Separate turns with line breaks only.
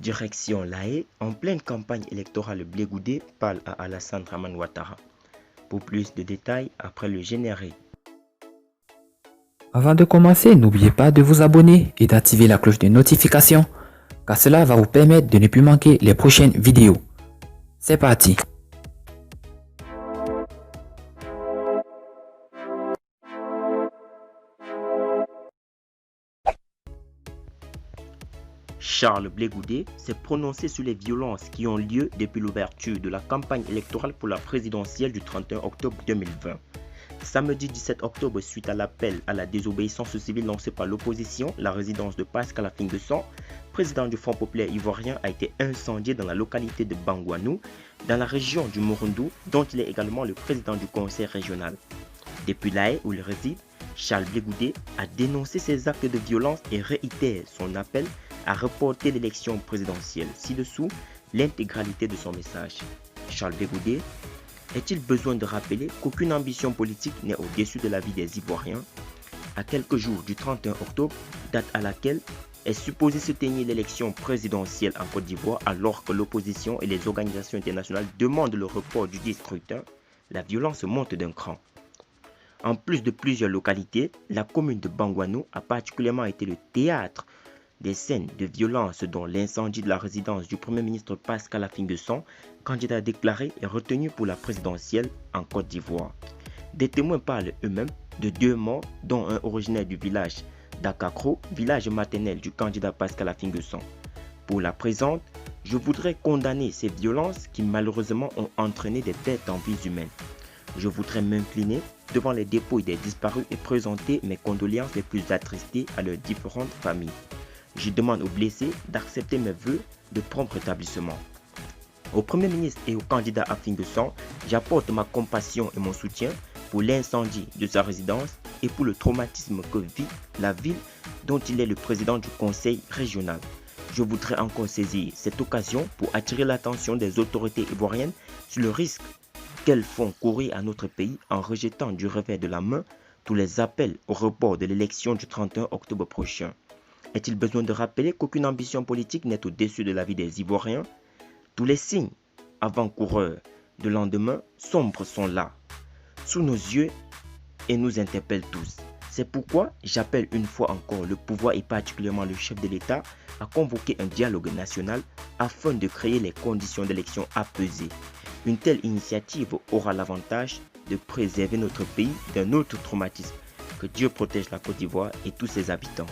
Direction La Haye, en pleine campagne électorale, Blé Goudé parle à Alassane Dramane Ouattara. Pour plus de détails, après le générique.
Avant de commencer, n'oubliez pas de vous abonner et d'activer la cloche de notification, car cela va vous permettre de ne plus manquer les prochaines vidéos. C'est parti!
Charles Blé Goudé s'est prononcé sur les violences qui ont lieu depuis l'ouverture de la campagne électorale pour la présidentielle du 31 octobre 2020. Samedi 17 octobre, suite à l'appel à la désobéissance civile lancé par l'opposition, la résidence de Pascal Affi-N'Guessan, président du Front populaire ivoirien, a été incendiée dans la localité de Bangouanou, dans la région du Morundou, dont il est également le président du conseil régional. Depuis La Haye, où il réside, Charles Blé Goudé a dénoncé ces actes de violence et réitère son appel à reporter l'élection présidentielle. Ci-dessous, l'intégralité de son message. Charles Blé Goudé: est-il besoin de rappeler qu'aucune ambition politique n'est au-dessus de la vie des Ivoiriens? À quelques jours du 31 octobre, date à laquelle est supposée se tenir l'élection présidentielle en Côte d'Ivoire, alors que l'opposition et les organisations internationales demandent le report du scrutin, la violence monte d'un cran. En plus de plusieurs localités, la commune de Bangouanou a particulièrement été le théâtre des scènes de violence, dont l'incendie de la résidence du Premier ministre Pascal Affi-N'Guessan, candidat déclaré et retenu pour la présidentielle en Côte d'Ivoire. Des témoins parlent eux-mêmes de 2 morts, dont un originaire du village d'Akakro, village maternel du candidat Pascal Affi-N'Guessan. Pour la présente, je voudrais condamner ces violences qui malheureusement ont entraîné des pertes en vies humaines. Je voudrais m'incliner devant les dépouilles des disparus et présenter mes condoléances les plus attristées à leurs différentes familles. Je demande aux blessés d'accepter mes vœux de prompt rétablissement. Au Premier ministre et au candidat Affi-N'Guessan, j'apporte ma compassion et mon soutien pour l'incendie de sa résidence et pour le traumatisme que vit la ville dont il est le président du conseil régional. Je voudrais encore saisir cette occasion pour attirer l'attention des autorités ivoiriennes sur le risque qu'elles font courir à notre pays en rejetant du revers de la main tous les appels au report de l'élection du 31 octobre prochain. Est-il besoin de rappeler qu'aucune ambition politique n'est au-dessus de la vie des Ivoiriens? Tous les signes avant-coureurs de lendemain sombre sont là, sous nos yeux, et nous interpellent tous. C'est pourquoi j'appelle une fois encore le pouvoir et particulièrement le chef de l'État à convoquer un dialogue national afin de créer les conditions d'élection apaisées. Une telle initiative aura l'avantage de préserver notre pays d'un autre traumatisme. Que Dieu protège la Côte d'Ivoire et tous ses habitants.